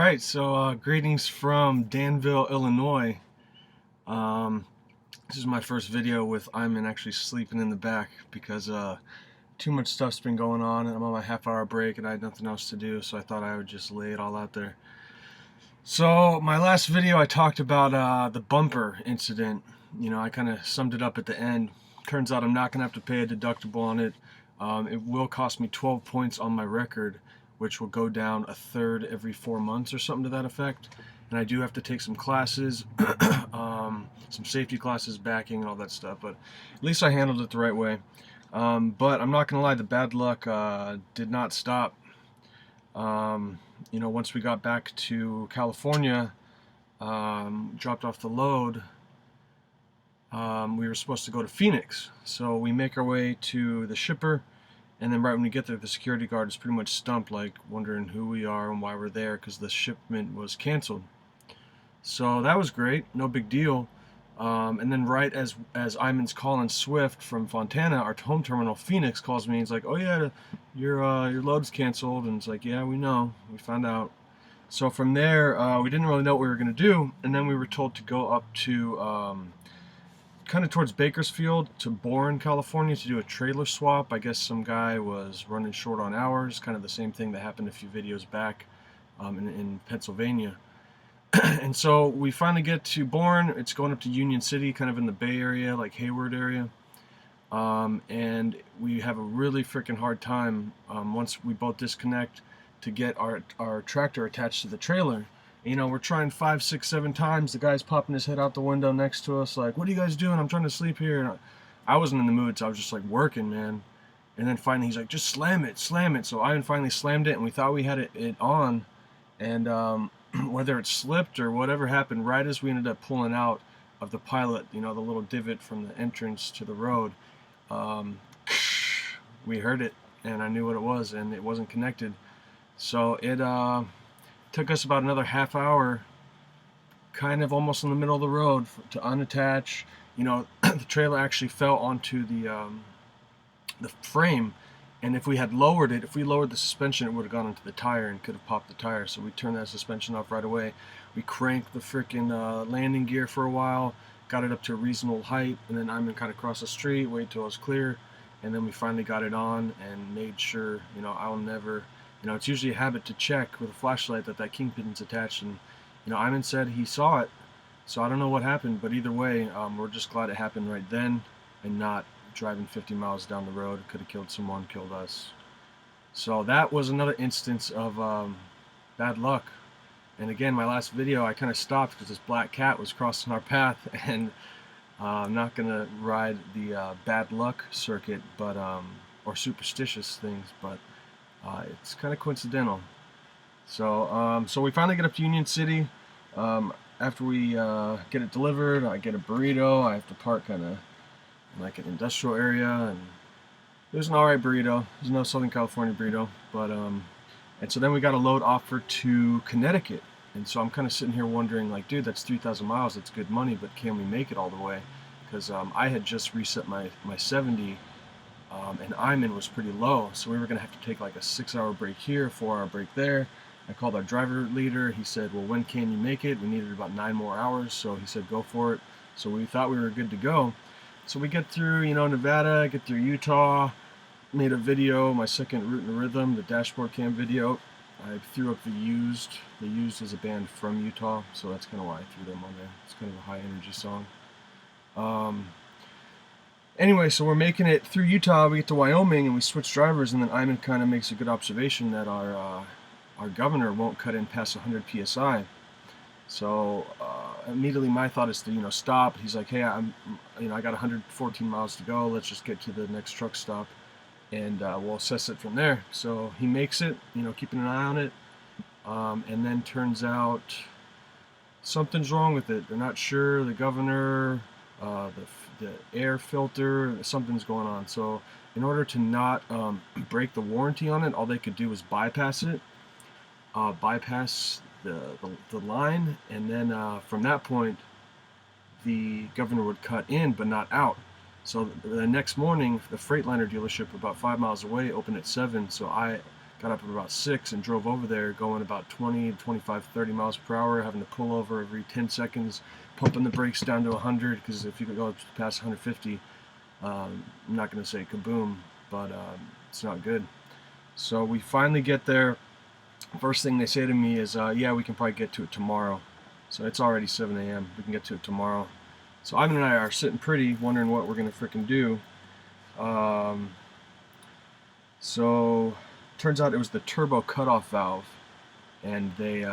Alright, so greetings from Danville, Illinois. This is my first video with Iman actually sleeping in the back because too much stuff's been going on and I'm on my half-hour break and I had nothing else to do, so I thought I would just lay it all out there. So my last video I talked about the bumper incident. You know, I kind of summed it up at the end. Turns out I'm not going to have to pay a deductible on it. It will cost me 12 points on my record, which will go down a third every 4 months or something to that effect. And I do have to take some classes, some safety classes, backing, and all that stuff. But at least I handled it the right way. But I'm not gonna lie, the bad luck did not stop. You know, once we got back to California, dropped off the load, we were supposed to go to Phoenix. So we make our way to the shipper. And then right when we get there, the security guard is pretty much stumped, like wondering who we are and why we're there, because the shipment was canceled. So that was great, no big deal. And then right as Iman's calling Swift from Fontana, our home terminal, Phoenix, calls me and he's like, "Oh yeah, your load's canceled." And it's like, "Yeah, we know, we found out." So from there, we didn't really know what we were gonna do, and then we were told to go up to kind of towards Bakersfield to Boron, California, to do a trailer swap. I guess some guy was running short on hours, kind of the same thing that happened a few videos back in Pennsylvania. And so we finally get to Boron. It's going up to Union City, kind of in the Bay Area, like Hayward area. And we have a really freaking hard time once we both disconnect to get our tractor attached to the trailer. You know, we're trying 5, 6, 7 times. The guy's popping his head out the window next to us like, "What are you guys doing? I'm trying to sleep here." And I wasn't in the mood, so I was just like working, man. And then finally he's like, "Just slam it, slam it." So Ivan finally slammed it, and we thought we had it on. And whether it slipped or whatever happened, right as we ended up pulling out of the pilot, you know, the little divot from the entrance to the road, we heard it, and I knew what it was, and it wasn't connected. So it took us about another half hour, kind of almost in the middle of the road, to unattach. You know, the trailer actually fell onto the frame, and if we had lowered it, if we lowered the suspension, it would have gone into the tire and could have popped the tire. So we turned that suspension off right away. We cranked the freaking landing gear for a while, got it up to a reasonable height, and then I'm kind of cross the street, wait till it was clear, and then we finally got it on and made sure, you know, I'll never. You know, it's usually a habit to check with a flashlight that kingpin's attached, and you know, Iman said he saw it, so I don't know what happened, but either way, we're just glad it happened right then and not driving 50 miles down the road. It could have killed someone, killed us. So that was another instance of bad luck. And again, my last video, I kind of stopped because this black cat was crossing our path, and I'm not gonna ride the bad luck circuit, but or superstitious things, but it's kind of coincidental. So so we finally get up to Union City. After we get it delivered, I get a burrito. I have to park kind of like an industrial area, and it was an alright burrito. There's no Southern California burrito, but and so then we got a load offer to Connecticut, and so I'm kind of sitting here wondering, like, dude, that's 3,000 miles. That's good money, but can we make it all the way? Because I had just reset my 70. And Iman was pretty low, so we were going to have to take like a 6-hour break here, 4-hour break there. I called our driver leader. He said, "Well, when can you make it?" We needed about 9 more hours, so he said, "Go for it." So we thought we were good to go. So we get through, you know, Nevada, get through Utah, made a video, my second Root and Rhythm, the dashboard cam video. I threw up the Used. The Used is a band from Utah, so that's kind of why I threw them on there. It's kind of a high energy song. Anyway, so we're making it through Utah, we get to Wyoming, and we switch drivers, and then Iman kind of makes a good observation that our governor won't cut in past 100 psi. So immediately my thought is to, you know, stop. He's like, "Hey, I got 114 miles to go. Let's just get to the next truck stop, and we'll assess it from there." So he makes it, you know, keeping an eye on it, and then turns out something's wrong with it. They're not sure. The governor, the air filter, something's going on. So in order to not break the warranty on it, all they could do was bypass it, bypass the line, and then from that point the governor would cut in but not out. So the next morning, the Freightliner dealership about 5 miles away opened at 7, so I got up at about 6 and drove over there going about 20, 25, 30 miles per hour, having to pull over every 10 seconds, pumping the brakes down to 100, because if you could go past 150, I'm not going to say kaboom, but it's not good. So we finally get there. First thing they say to me is, yeah, we can probably get to it tomorrow. So it's already 7 a.m. We can get to it tomorrow. So Ivan and I are sitting pretty, wondering what we're going to frickin' do. So turns out it was the turbo cutoff valve, and they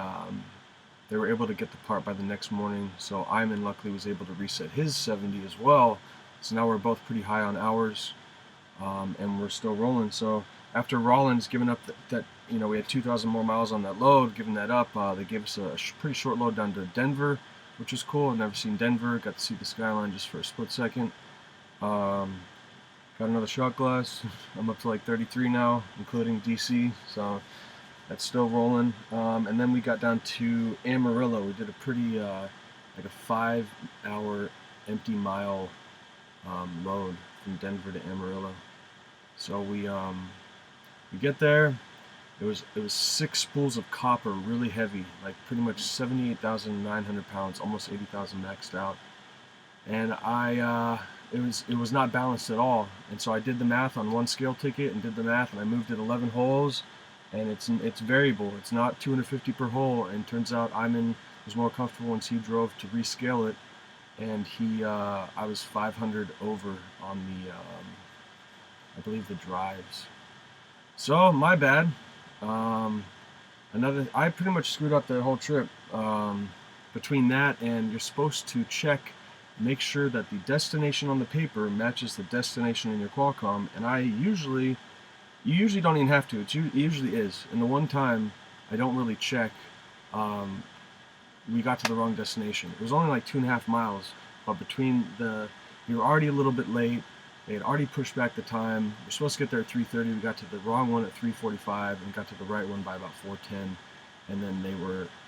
were able to get the part by the next morning. So Ivan luckily was able to reset his 70 as well. So now we're both pretty high on hours, and we're still rolling. So after Rawlins giving up that we had 2,000 more miles on that load, giving that up, they gave us a pretty short load down to Denver, which was cool. I've never seen Denver. Got to see the skyline just for a split second. Got another shot glass. I'm up to like 33 now, including DC, so that's still rolling. And then we got down to Amarillo. We did a pretty, like a 5-hour empty mile load from Denver to Amarillo. So we get there. It was 6 spools of copper, really heavy, like pretty much 78,900 pounds, almost 80,000 maxed out. And it was not balanced at all. And so I did the math on one scale ticket and did the math, and I moved it 11 holes, and it's variable. It's not 250 per hole. And turns out Iman was more comfortable once he drove to rescale it, and I was 500 over on the I believe the drives. So my bad. I pretty much screwed up the whole trip. Between that and you're supposed to make sure that the destination on the paper matches the destination in your Qualcomm, and you usually don't even have to. It usually is. And the one time I don't really check, we got to the wrong destination. It was only like 2.5 miles, but we were already a little bit late. They had already pushed back the time. We were supposed to get there at 3:30. We got to the wrong one at 3:45 and got to the right one by about 4:10. And then they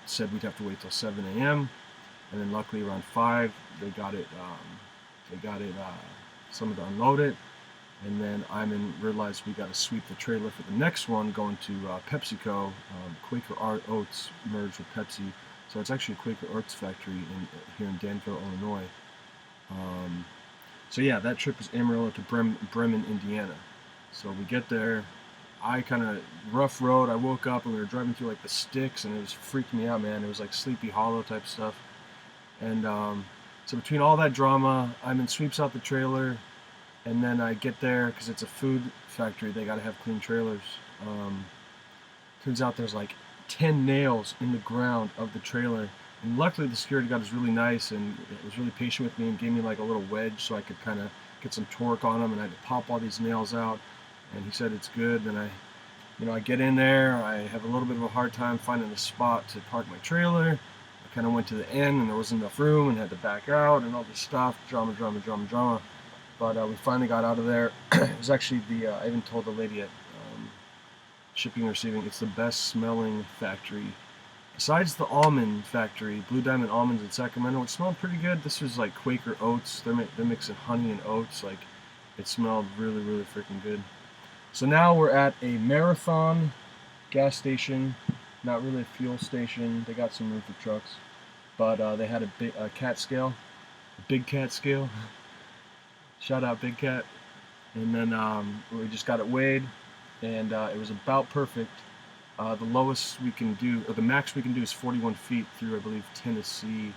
said we'd have to wait till 7 a.m. And then luckily around 5, they got it. Someone to unload it. And then Iman realized we got to sweep the trailer for the next one, going to PepsiCo. Quaker Oats merged with Pepsi, so it's actually a Quaker Oats factory here in Danville, Illinois. So yeah, that trip was Amarillo to Bremin, Indiana. So we get there. I kind of rough road. I woke up and we were driving through like the sticks, and it was freaking me out, man. It was like Sleepy Hollow type stuff. And so between all that drama, Iman sweeps out the trailer, and then I get there because it's a food factory. They got to have clean trailers. Turns out there's like 10 nails in the ground of the trailer. And luckily the security guard was really nice and was really patient with me and gave me like a little wedge so I could kind of get some torque on them, and I had to pop all these nails out, and he said it's good. Then I get in there. I have a little bit of a hard time finding a spot to park my trailer. I kind of went to the end and there wasn't enough room and had to back out and all this stuff, drama. But we finally got out of there. It was actually I even told the lady at shipping and receiving, it's the best smelling factory. Besides the almond factory, Blue Diamond Almonds in Sacramento, it smelled pretty good. This was like Quaker Oats. They're mixing honey and oats. Like, it smelled really, really freaking good. So now we're at a Marathon gas station. Not really a fuel station. They got some room for trucks, but they had a cat scale, a big cat scale. Shout out Big Cat. And then we just got it weighed, and it was about perfect. The lowest we can do, or the max we can do, is 41 feet through, I believe, Tennessee,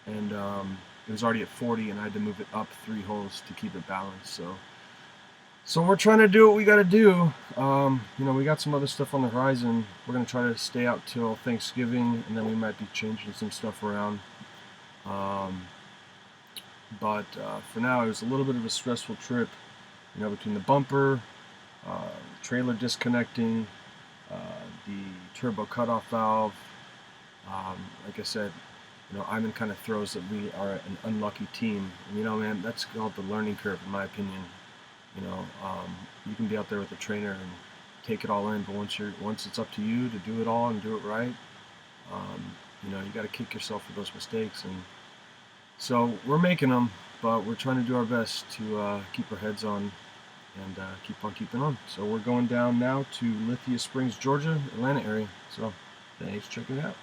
and it was already at 40, and I had to move it up 3 holes to keep it balanced. So we're trying to do what we got to do. We got some other stuff on the horizon. We're gonna try to stay out till Thanksgiving, and then we might be changing some stuff around. But for now, it was a little bit of a stressful trip. Between the bumper, trailer disconnecting, the turbo cutoff valve. Like I said, Iman kind of throws that we are an unlucky team. And, man, that's called the learning curve, in my opinion. You can be out there with a trainer and take it all in, but once it's up to you to do it all and do it right, you got to kick yourself for those mistakes. And so we're making them, but we're trying to do our best to keep our heads on and keep on keeping on. So we're going down now to Lithia Springs, Georgia, Atlanta area. So thanks for checking it out.